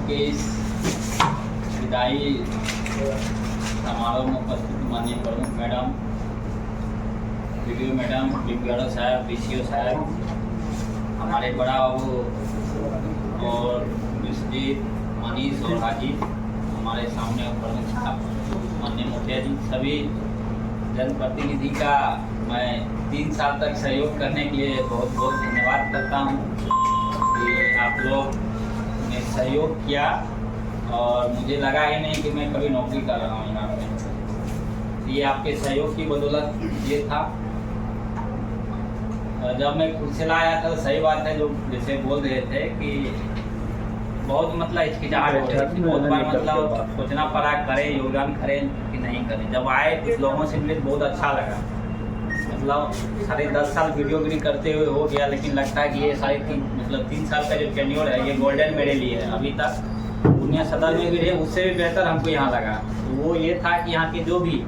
के इस विदाई समारोह में उपस्थित माननीय प्रमुख मैडम, वीडियो मैडम, डीपीआरओ साहब, बीसीओ साहब, हमारे बड़ा बाबू और विश्वजीत, मनीष और हाजी, हमारे सामने प्रमुख साहब, माननीय मुखिया जी, सभी जनप्रतिनिधि का मैं 3 साल तक सहयोग करने के लिए बहुत बहुत धन्यवाद करता हूँ कि आप लोग ने सहयोग किया और मुझे लगा ही नहीं कि मैं कभी नौकरी कर रहा हूँ यहाँ पे। ये आपके सहयोग की बदौलत ये था। जब मैं खुद से लाया था तो सही बात है, जो जैसे बोल रहे थे कि बहुत मतलब हिचकिचाहट हो रही थी, बहुत बार मतलब सोचना पड़ा करें योगदान करें कि नहीं करें। जब आए कुछ लोगों से मिले बहुत अच्छा लगा। मतलब 10.5 साल वीडियोगिरी करते हुए हो गया, लेकिन लगता है कि ये 3 साल का जो टेन्योर है ये गोल्डन मेरे लिए है। अभी तक दुनिया सदर में भी रहे, उससे भी बेहतर हमको यहाँ लगा। तो वो ये था कि यहाँ के जो भी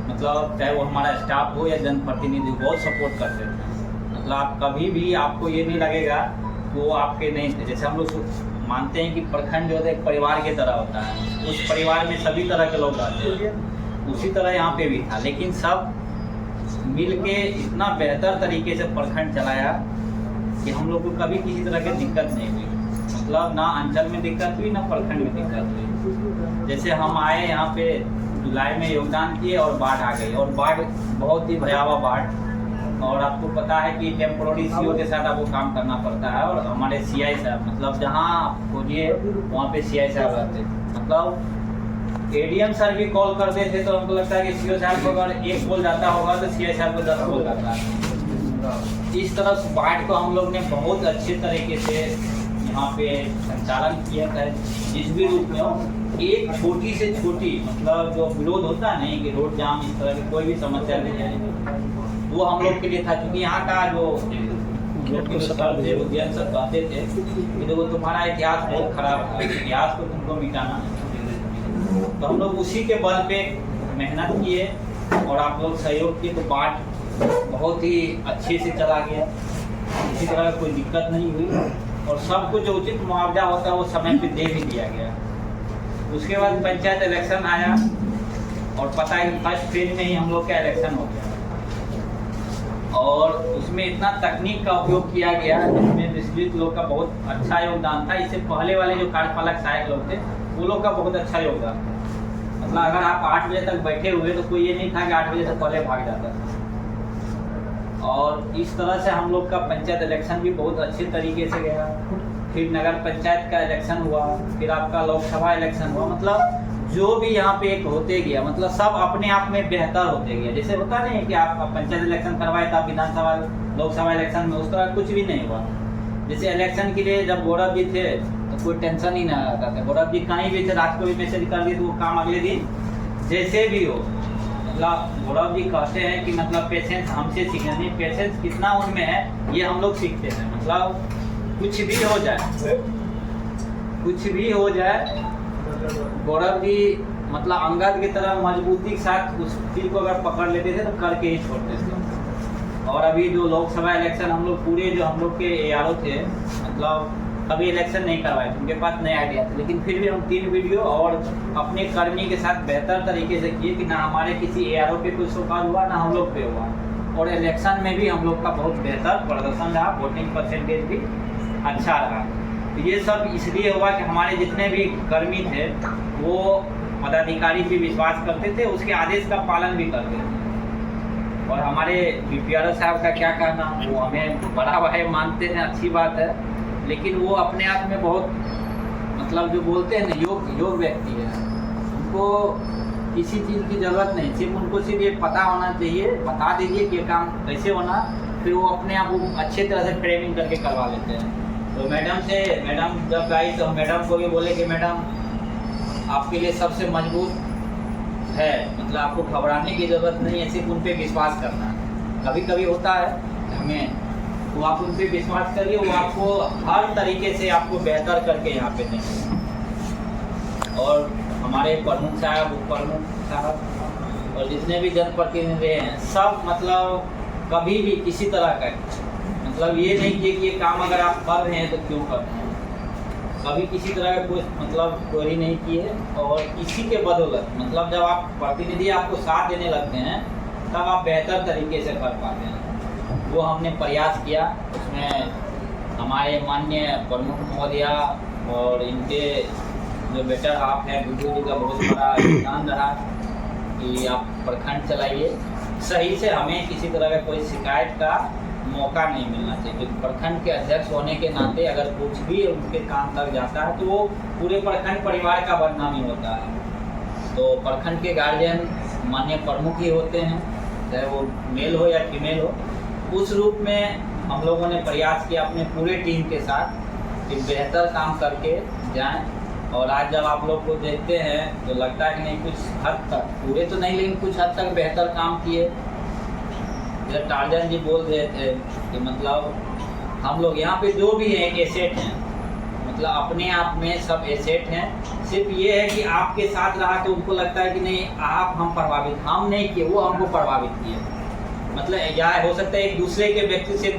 मतलब चाहे वो हमारा स्टाफ हो या जनप्रतिनिधि बहुत सपोर्ट करते थे। मतलब आप कभी भी आपको ये नहीं लगेगा वो आपके नहीं थे। जैसे हम लोग मानते हैं कि प्रखंड जो है एक परिवार की तरह होता है, उस परिवार में सभी तरह के लोग रहते हैं, उसी तरह यहाँ पे भी था। लेकिन सब मिल के इतना बेहतर तरीके से प्रखंड चलाया कि हम लोग को कभी किसी तरह की दिक्कत नहीं हुई। मतलब ना अंचल में दिक्कत हुई ना प्रखंड में दिक्कत हुई। जैसे हम आए यहाँ पे जुलाई में योगदान किए और बाढ़ आ गई, और बाढ़ बहुत ही भयावह बाढ़। और आपको पता है कि टेम्पोररी सीओ के साथ आपको काम करना पड़ता है, और हमारे सीआई साहब मतलब जहाँ खोजिए वहाँ पे सीआई साहब रहते। मतलब एडीएम सर भी कॉल करते थे तो हमको लगता है कि सीओ साहब को अगर 1 कॉल जाता होगा तो सीआई साहब को 10 कॉल जाता है। इस तरह से बाढ़ को हम लोग ने बहुत अच्छे तरीके से यहाँ पे संचालन किया है। जिस भी रूप में हो, एक छोटी से छोटी मतलब जो विरोध होता है नहीं कि रोड जाम, इस तरह की कोई भी समस्या नहीं है, वो हम लोग के लिए था। क्योंकि यहाँ का जो उद्यान सब कहते थे कि देखो तुम्हारा इतिहास बहुत खराब है, इतिहास को तुमको मिटाना है। तो हम लोग उसी के बल पे मेहनत किए और आप लोग सहयोग किए, तो बाढ़ बहुत ही अच्छे से चला गया। किसी तरह कोई दिक्कत नहीं हुई और सब कुछ जो उचित मुआवजा होता है वो समय पे दे भी दिया गया। उसके बाद पंचायत इलेक्शन आया और पता है कि फर्स्ट फेज में ही हम लोग का इलेक्शन हो गया, और उसमें इतना तकनीक का उपयोग किया गया जिसमें विस्तृत लोग का बहुत अच्छा योगदान था। इससे पहले वाले जो कार्यपालक सहायक लोग थे वो लोग का बहुत अच्छा योगदान था। मतलब अगर आप 8 बजे तक बैठे हुए तो कोई ये नहीं था कि 8 बजे से पहले भाग जाता था। और इस तरह से हम लोग का पंचायत इलेक्शन भी बहुत अच्छे तरीके से गया। फिर नगर पंचायत का इलेक्शन हुआ, फिर आपका लोकसभा इलेक्शन हुआ। मतलब जो भी यहाँ पे एक होते गया, मतलब सब अपने आप में बेहतर होते गया। जैसे होता नहीं कि आप पंचायत इलेक्शन करवाए तो विधानसभा लोकसभा इलेक्शन में उस तरह कुछ भी नहीं हुआ। जैसे इलेक्शन के लिए जब गौरव जी थे तो कोई टेंशन ही नहीं रहता था। गौरव जी कहीं भी थे, रात को भी मैसेज कर दिए तो वो काम अगले दिन जैसे भी हो। मतलब गौरव जी कहते हैं कि मतलब पेशेंस हमसे सीखना नहीं, पेशेंस कितना उनमें है ये हम लोग सीखते हैं। मतलब कुछ भी हो जाए, कुछ भी हो जाए, गौरव जी मतलब अंगद की तरह मजबूती के साथ उस चीज को अगर पकड़ लेते थे तो करके ही छोड़ते थे। और अभी जो लोकसभा इलेक्शन हम लोग पूरे जो हम लोग के एआरओ थे, मतलब अभी इलेक्शन नहीं करवाए थे, उनके पास नए आइडिया थे, लेकिन फिर भी हम 3 वीडियो और अपने कर्मी के साथ बेहतर तरीके से किए कि ना हमारे किसी एआरओ पे कोई सवाल हुआ ना हम लोग पे हुआ। और इलेक्शन में भी हम लोग का बहुत बेहतर प्रदर्शन रहा, वोटिंग परसेंटेज भी अच्छा रहा। तो ये सब इसलिए हुआ कि हमारे जितने भी कर्मी थे वो पदाधिकारी पे विश्वास करते थे, उसके आदेश का पालन भी करते थे। और हमारे डीपीआरओ साहब का क्या कहना, वो हमें बड़ा भाई मानते हैं, अच्छी बात है, लेकिन वो अपने आप में बहुत मतलब जो बोलते हैं ना योग व्यक्ति है। उनको किसी चीज़ की ज़रूरत नहीं, सिर्फ उनको सिर्फ ये पता होना चाहिए, बता दीजिए कि काम कैसे होना, फिर वो अपने आप वो अच्छे तरह से फ्रेमिंग करके करवा लेते हैं। तो मैडम जब आई तो मैडम को भी बोले कि मैडम आपके लिए सबसे मजबूत है, मतलब आपको घबराने की ज़रूरत नहीं है, सिर्फ उन पर विश्वास करना। कभी कभी होता है हमें, तो आप उन पर विश्वास करिए, वो आपको हर तरीके से आपको बेहतर करके यहाँ पे देंगे। और हमारे प्रमुख साहब, उप प्रमुख साहब और जितने भी जनप्रतिनिधि हैं सब मतलब कभी भी किसी तरह का मतलब ये नहीं कि ये काम अगर आप कर रहे हैं तो क्यों कर रहे हैं, कभी किसी तरह का कोई मतलब क्वेरी नहीं की है। और इसी के बदौलत मतलब जब आप प्रतिनिधि आपको साथ देने लगते हैं तब आप बेहतर तरीके से कर पाते हैं। वो हमने प्रयास किया, उसमें हमारे माननीय प्रमुख महोदया और इनके जो बेटर हाफ है गुड्डू जी का बहुत बड़ा योगदान रहा कि आप प्रखंड चलाइए सही से। हमें किसी तरह का कोई शिकायत का मौका नहीं मिलना चाहिए, क्योंकि प्रखंड के अध्यक्ष होने के नाते अगर कुछ भी उनके काम तक जाता है तो वो पूरे प्रखंड परिवार का बदनामी होता है। तो प्रखंड के गार्जियन माननीय प्रमुख ही होते हैं, चाहे वो मेल हो या फीमेल हो। उस रूप में हम लोगों ने प्रयास किया अपने पूरे टीम के साथ कि बेहतर काम करके जाएं। और आज जब आप लोग को देखते हैं तो लगता है कि नहीं, कुछ हद तक, पूरे तो नहीं लेकिन कुछ हद तक बेहतर काम किए। जब टार्जन जी बोल रहे थे कि मतलब हम लोग यहाँ पे जो भी है एक एसेट हैं, मतलब अपने आप में सब एसेट हैं। सिर्फ ये है कि आपके साथ रहा तो उनको लगता है कि नहीं आप हम प्रभावित, हम नहीं किए, वो हमको प्रभावित किए। मतलब या हो सकता है एक दूसरे के व्यक्ति से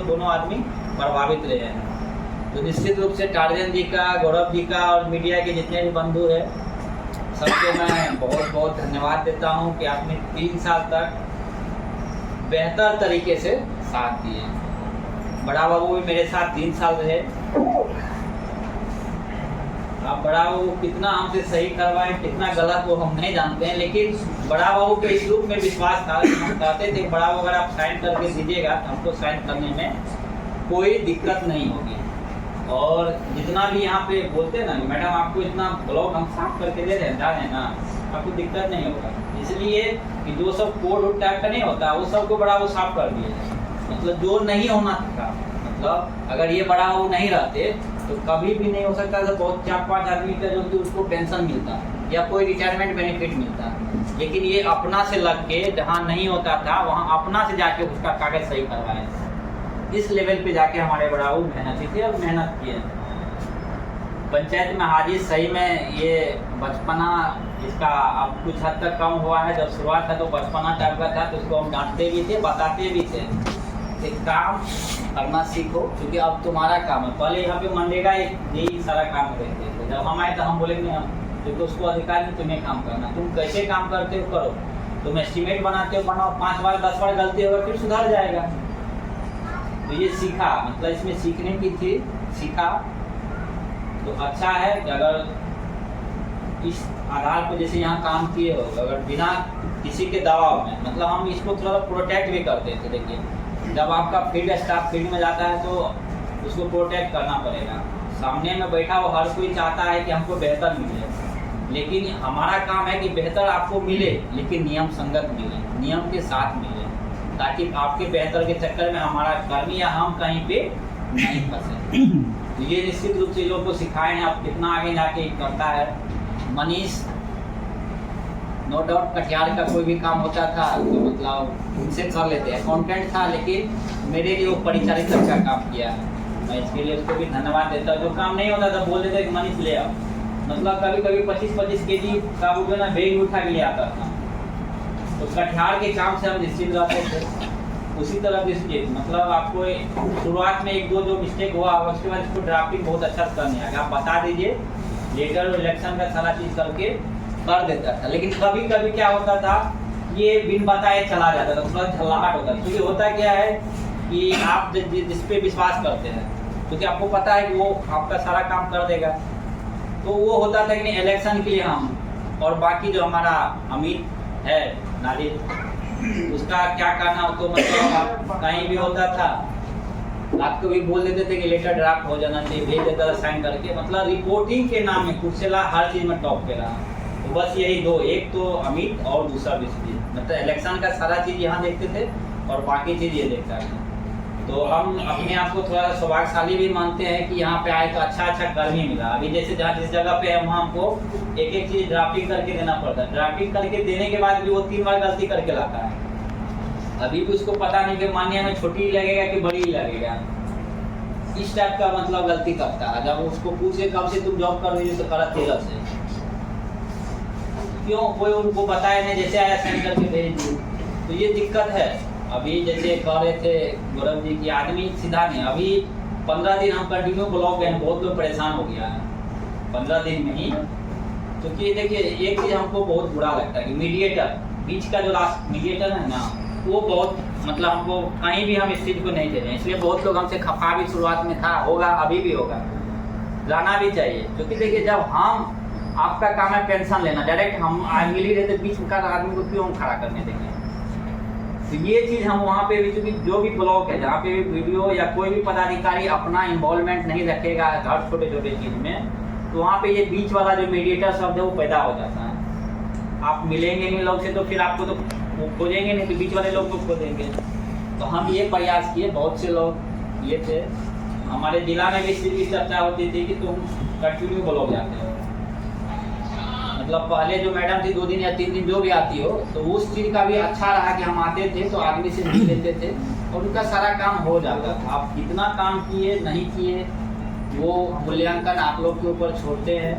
दोनों आदमी प्रभावित रहे हैं। तो निश्चित रूप से टार्जन जी का, गौरव जी का और मीडिया के जितने भी बंधु हैं सबको मैं बहुत बहुत धन्यवाद देता हूँ कि आपने 3 साल तक बेहतर तरीके से साथ दिए। बड़ा बाबू भी मेरे साथ 3 साल रहे। अब बड़ा बाबू कितना हमसे सही करवाए कितना गलत वो हम नहीं जानते हैं, लेकिन बड़ा बाबू के इस रूप में विश्वास था। हम कहते थे बड़ा बाबू अगर आप साइन करके दीजिएगा तो हमको साइन करने में कोई दिक्कत नहीं होगी। और जितना भी यहाँ पे बोलते हैं ना मैडम आपको इतना ब्लॉक हम साफ करके दे रहे हैं, जा रहे हैं ना, आपको दिक्कत नहीं होगा। इसलिए कि जो सब कोड वोड टाइप का नहीं होता वो सबको बड़ा वो साफ कर दिए। मतलब जो नहीं होना था, मतलब अगर ये बड़ा वो नहीं रहते तो कभी भी नहीं हो सकता था। बहुत 4-5 आदमी का जो कि उसको पेंशन मिलता या कोई रिटायरमेंट बेनिफिट मिलता, लेकिन ये अपना से लग के जहाँ नहीं होता था वहाँ अपना से जाके उसका कागज सही करवाए। इस लेवल पे जाके हमारे बड़ा वो मेहनती थे और मेहनत किए। पंचायत में हाजिर सही में ये बचपना इसका अब कुछ हद तक कम हुआ है। जब शुरुआत था तो बचपना टाइप का था, तो उसको हम डांटते भी थे, बताते भी थे कि काम करना सीखो क्योंकि अब तुम्हारा काम है। पहले यहाँ पे मनरेगा यही सारा काम करते थे। जब हम आए तो हम बोले नहीं, हम क्योंकि उसको अधिकार नहीं तुम्हें काम करना, तुम कैसे काम करते हो करो, तुम एस्टिमेट बनाते हो बनाओ, 5 बार 10 बार गलती होगा फिर सुधर जाएगा। तो ये सीखा, मतलब इसमें सीखने की थी, सीखा। तो अच्छा है कि अगर इस आधार पर जैसे यहाँ काम किए हो, अगर बिना किसी के दबाव में, मतलब हम इसको थोड़ा प्रोटेक्ट भी करते थे। देखिए जब आपका फील्ड स्टाफ फील्ड में जाता है तो उसको प्रोटेक्ट करना पड़ेगा। सामने में बैठा वो हर कोई चाहता है कि हमको बेहतर मिले, लेकिन हमारा काम है कि बेहतर आपको मिले लेकिन नियम संगत मिले, नियम के साथ मिले, ताकि आपके बेहतर के चक्कर में हमारा कर्मी या हम कहीं पे नहीं फंसे। तो ये निश्चित रूप से लोग को सिखाए हैं। अब कितना आगे जाके करता है मनीष, नो डाउट कटिहार का कोई भी काम होता था तो मतलब उनसे कर लेते हैं। अकाउंटेंट था लेकिन मेरे लिए वो परिचारित का काम किया है, मैं इसके लिए उसको भी धन्यवाद देता हूँ। जो काम नहीं होता था बोल देते कि मनीष ले आओ, मतलब कभी कभी 25-25 kg का वो जो ना बैग उठा के ले आता था। तो कटिहार के काम से हम निश्चित रहते थे। उसी तरह देखिए मतलब आपको शुरुआत में 1-2 जो मिस्टेक हुआ उसके बाद इसको ड्राफ्टिंग बहुत अच्छा करने आएगा। आप बता दीजिए, लेटर और इलेक्शन का सारा चीज़ करके कर देता था। लेकिन कभी कभी क्या होता था, ये बिन बताए चला जाता था, थोड़ा झल्लाहट होता था। क्योंकि होता क्या है कि आप जिस पे विश्वास करते हैं, क्योंकि आपको पता है कि वो आपका सारा काम कर देगा, तो वो होता था कि नहीं इलेक्शन के लिए हम और बाकी जो हमारा अमित है नादिर, उसका क्या करना हो तो मतलब कहीं भी होता था आपको भी बोल देते थे कि लेटर ड्राफ्ट हो जाना चाहिए, भेज देता था साइन करके। मतलब रिपोर्टिंग के नाम में कुर्सेला हर चीज़ में टॉप पे रहा। तो बस यही दो, एक तो अमित और दूसरा विश्वजीत, मतलब इलेक्शन का सारा चीज़ यहाँ देखते थे और बाकी चीज़ ये देखता था। तो हम अपने आप को थोड़ा सौभाग्यशाली भी मानते हैं कि यहाँ पे आए तो अच्छा कर्मी मिला। अभी जैसे जहाँ जिस जगह पे है वहाँ हमको एक एक चीज़ ड्राफ्टिंग करके देना पड़ता है। ड्राफ्टिंग करके देने के बाद भी वो 3 बार गलती करके लाता है। अभी भी उसको पता नहीं कि मान्य में छोटी लगेगा कि बड़ी लगेगा, इस टाइप का मतलब गलती करता है। जब उसको पूछे कब से तुम जॉब कर रही हो तो करा 13 से, क्यों कोई उनको बताया नहीं, जैसे आया साइन करके भेज दी। तो ये दिक्कत है। अभी जैसे कह रहे थे गौरव जी की आदमी सीधा नहीं, अभी 15 दिन हम कंटिन्यू ब्लॉक गए, बहुत लोग परेशान हो गया है 15 दिन में ही। क्योंकि देखिए एक चीज़ हमको बहुत बुरा लगता है कि मीडिएटर, बीच का जो लास्ट मीडिएटर है ना, वो बहुत मतलब हमको कहीं भी हम इस चीज़ को नहीं दे रहे हैं, इसलिए बहुत लोग हमसे खफा भी शुरुआत में था, होगा अभी भी होगा, लाना भी चाहिए। क्योंकि देखिए जब हम आपका काम है पेंशन लेना, डायरेक्ट हम मिल ही रहते, बीच का आदमी को क्यों हम खड़ा करने देंगे। तो ये चीज़ हम वहाँ पे भी, क्योंकि जो भी ब्लॉक है जहाँ पे भी वीडियो या कोई भी पदाधिकारी अपना इन्वॉल्वमेंट नहीं रखेगा हर छोटे छोटे चीज़ में, तो वहाँ पे ये बीच वाला जो मीडिएटर शब्द है वो पैदा हो जाता है। आप मिलेंगे नहीं लोग से तो फिर आपको तो वो खोजेंगे नहीं, तो बीच वाले लोग को खोजेंगे। तो हम ये प्रयास किए, बहुत से लोग ये थे, हमारे जिला में भी इस चीज़ की चर्चा होती थी कि तुम कंटिन्यू ब्लॉक जाते हो, मतलब पहले जो मैडम थी 2 दिन या 3 दिन जो भी आती हो, तो उस चीज़ का भी अच्छा रहा कि हम आते थे तो आदमी से मिल लेते थे और उनका सारा काम हो जाता था। आप कितना काम किए नहीं किए वो मूल्यांकन आप लोग के ऊपर छोड़ते हैं।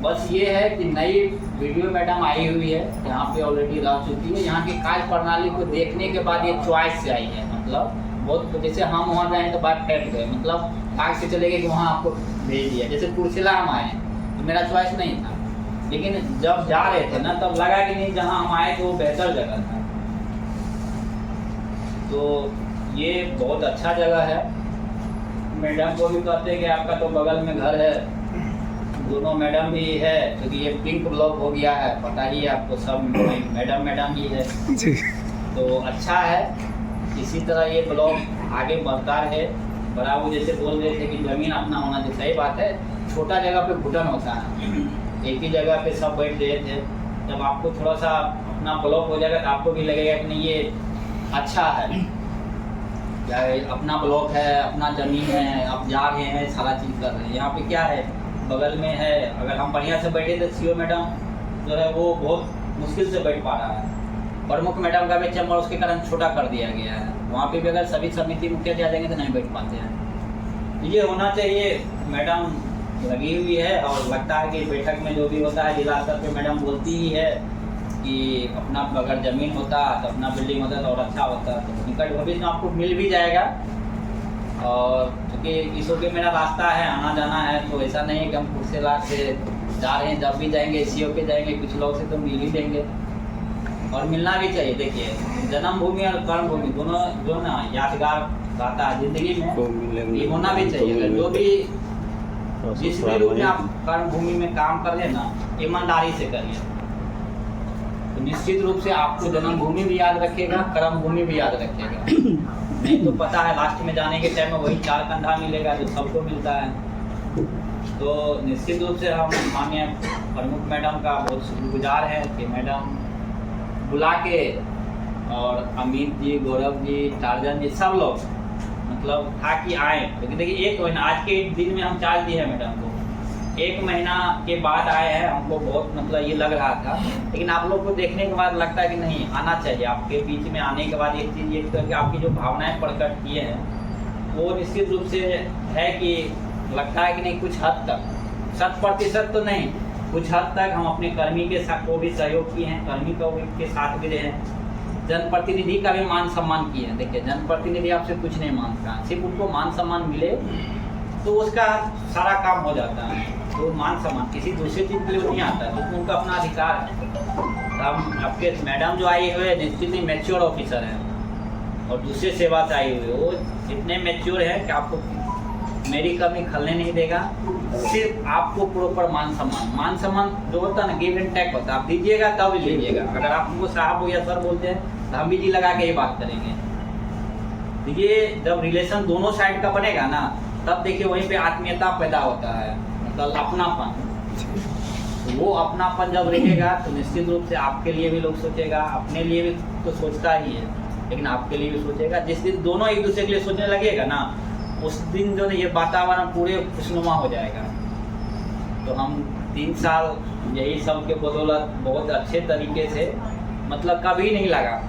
बस ये है कि नई वीडियो मैडम आई हुई है, यहाँ पे ऑलरेडी रह चुकी है, यहाँ की कार्य प्रणाली को देखने के बाद ये चॉइस से आई है। मतलब बहुत, जैसे हम वहाँ गए तो बात फैट गए, मतलब भाग से चले गए कि वहाँ आपको भेज दिया। जैसे कुर्सिला हम आए तो मेरा चॉइस नहीं था, लेकिन जब जा रहे थे ना तब लगा कि नहीं जहाँ हम आए थे वो बेहतर जगह था। तो ये बहुत अच्छा जगह है। मैडम को भी कहते हैं कि आपका तो बगल में घर है, दोनों मैडम भी है, क्योंकि ये पिंक ब्लॉक हो गया है, पता ही है आपको, सब मैडम ही है तो अच्छा है। इसी तरह ये ब्लॉक आगे बढ़ता है, बड़ा। वो जैसे बोल रहे थे कि ज़मीन अपना होना चाहिए, सही बात है। छोटा जगह पे घुटन होता है, एक ही जगह पे सब बैठ रहे थे। जब आपको थोड़ा सा अपना ब्लॉक हो जाएगा तो आपको भी लगेगा कि नहीं ये अच्छा है, क्या अपना ब्लॉक है, अपना ज़मीन है, आप जा रहे हैं, सारा चीज़ कर रहे हैं। यहाँ पे क्या है, बगल में है, अगर हम बढ़िया से बैठे तो सीओ मैडम जो है वो बहुत मुश्किल से बैठ पा रहा है। प्रमुख मैडम का भी चैम्बर उसके कारण छोटा कर दिया गया है, वहाँ पे भी अगर सभी समिति मुखिया जा जाएंगे तो नहीं बैठ पाते हैं। ये होना चाहिए। मैडम लगी हुई है और लगता है कि बैठक में जो भी होता है जिला स्तर पे मैडम बोलती ही है कि अपना अगर ज़मीन होता तो अपना बिल्डिंग होता तो और अच्छा होता, तो निकट भविष्य में आपको मिल भी जाएगा। और क्योंकि इसो के मेरा रास्ता है, आना जाना है, तो ऐसा नहीं है कि हम कुर्सेला से जा रहे हैं, जब भी जाएंगे सीओ पे जाएंगे, कुछ लोग से तो मिल ही देंगे और मिलना भी चाहिए। देखिए जन्मभूमि और कर्मभूमि दोनों जो ना यादगार रहता है ज़िंदगी में, ये होना भी चाहिए। जो भी जिस भी रूप में आप कर्मभूमि में काम कर रहे ना, ईमानदारी से करिए, तो निश्चित रूप से आपको जन्मभूमि भी याद रखेगा, कर्मभूमि भी याद रखेगा। नहीं तो पता है लास्ट में जाने के टाइम में वही 4 कंधा मिलेगा जो सबको मिलता है। तो निश्चित रूप से हम माननीय प्रमुख मैडम का बहुत शुक्रगुजार है कि मैडम बुला के, और अमित जी, गौरव जी, टार्जन जी, सब लोग मतलब था कि आए। क्योंकि देखिए एक महीना, आज के दिन में हम चार्ज दिए हैं मैडम को, 1 महीना के बाद आए हैं। हमको बहुत मतलब ये लग रहा था, लेकिन आप लोग को देखने के बाद लगता है कि नहीं आना चाहिए। आपके बीच में आने के बाद एक चीज़ ये कि आपकी जो भावनाएं प्रकट किए हैं वो निश्चित रूप से है कि लगता है कि नहीं कुछ हद तक, 100% तो नहीं, कुछ हद तक हम अपने कर्मी के साथ को भी सहयोग किए हैं, कर्मी को के साथ भी रहे हैं, जनप्रतिनिधि का भी मान सम्मान किए हैं। देखिए जनप्रतिनिधि आपसे कुछ नहीं मांगता, सिर्फ उनको मान सम्मान मिले तो उसका सारा काम हो जाता है। तो मान सम्मान किसी दूसरी चीज़ के लिए नहीं आता है, तो उनका अपना अधिकार है। तो हम आपके मैडम जो आई हुए निश्चित ही मैच्योर ऑफिसर हैं और दूसरे सेवा से आई हुई, वो इतने मैच्योर हैं कि आपको मेरी कमी खलने नहीं देगा। सिर्फ आपको प्रॉपर मान सम्मान जो होता है ना, गिव एंड टेक होता है, आप दीजिएगा तब लीजिएगा। अगर आप उनको साहब हो या सर बोलते हैं तो हम भी जी लगा के ही बात करेंगे। तो ये जब रिलेशन दोनों साइड का बनेगा ना, तब देखिए वहीं पे आत्मीयता पैदा होता है, मतलब अपनापन। वो अपनापन जब रहेगा तो निश्चित रूप से आपके लिए भी लोग सोचेगा, अपने लिए भी तो सोचता ही है, लेकिन आपके लिए भी सोचेगा। जिस दिन दोनों एक दूसरे के लिए सोचने लगेगा ना, उस दिन जो है ये वातावरण पूरे खुशनुमा हो जाएगा। तो हम 3 साल यही सब के बदौलत बहुत अच्छे तरीके से, मतलब कभी नहीं लगा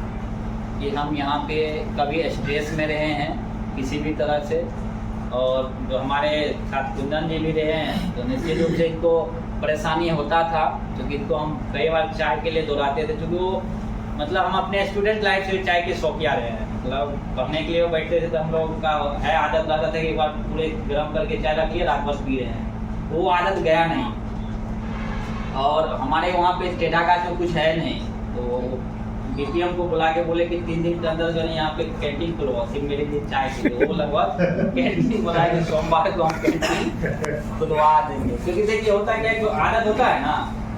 कि हम यहाँ पे कभी स्ट्रेस में रहे हैं किसी भी तरह से। और जो हमारे साथ कुंदन जी भी रहे हैं, तो निश्चित रूप से इनको परेशानी होता था, क्योंकि इनको हम कई बार चाय के लिए दौड़ाते थे, क्योंकि वो मतलब हम अपने स्टूडेंट लाइफ से चाय के शौकिया रहे हैं। मतलब पढ़ने के लिए वो बैठते थे तो हम लोग का है आदत रहता था कि एक बार पूरे गर्म करके चाय रख लिया, रात भर पी रहे हैं, वो आदत गया नहीं। और हमारे वहाँ पे टेढ़ा गाछ में कुछ है नहीं, तो बीपीएम को बुला के बोले कि 3 दिन के अंदर जो है यहाँ पे कैंटीन खुलवाओ सिर्फ मेरे लिए चाय के लिए। वो लगभग कैंटीन बुलाए कि सोमवार को हम कैंटीन खुलवा देंगे, क्योंकि देखिए होता क्या है, जो आदत होता है ना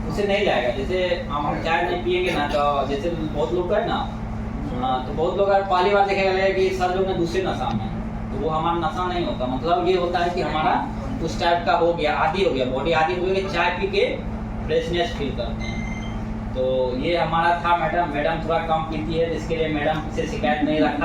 उसे नहीं जाएगा। जैसे हम चाय नहीं पिएंगे ना, तो जैसे बहुत लोग है ना, तो बहुत लोग अगर पहली बार देखेगा लगेगा कि सर लोग ने दूसरे नशा में, तो वो हमारा नशा नहीं होता। मतलब ये होता है कि हमारा उस टाइप का हो गया, आदी हो गया, बॉडी आदी हो गया, चाय पी के फ्रेशनेस फील करते हैं। तो ये हमारा था मैडम थोड़ा कम पीती है, जिसके लिए मैडम से शिकायत नहीं रखा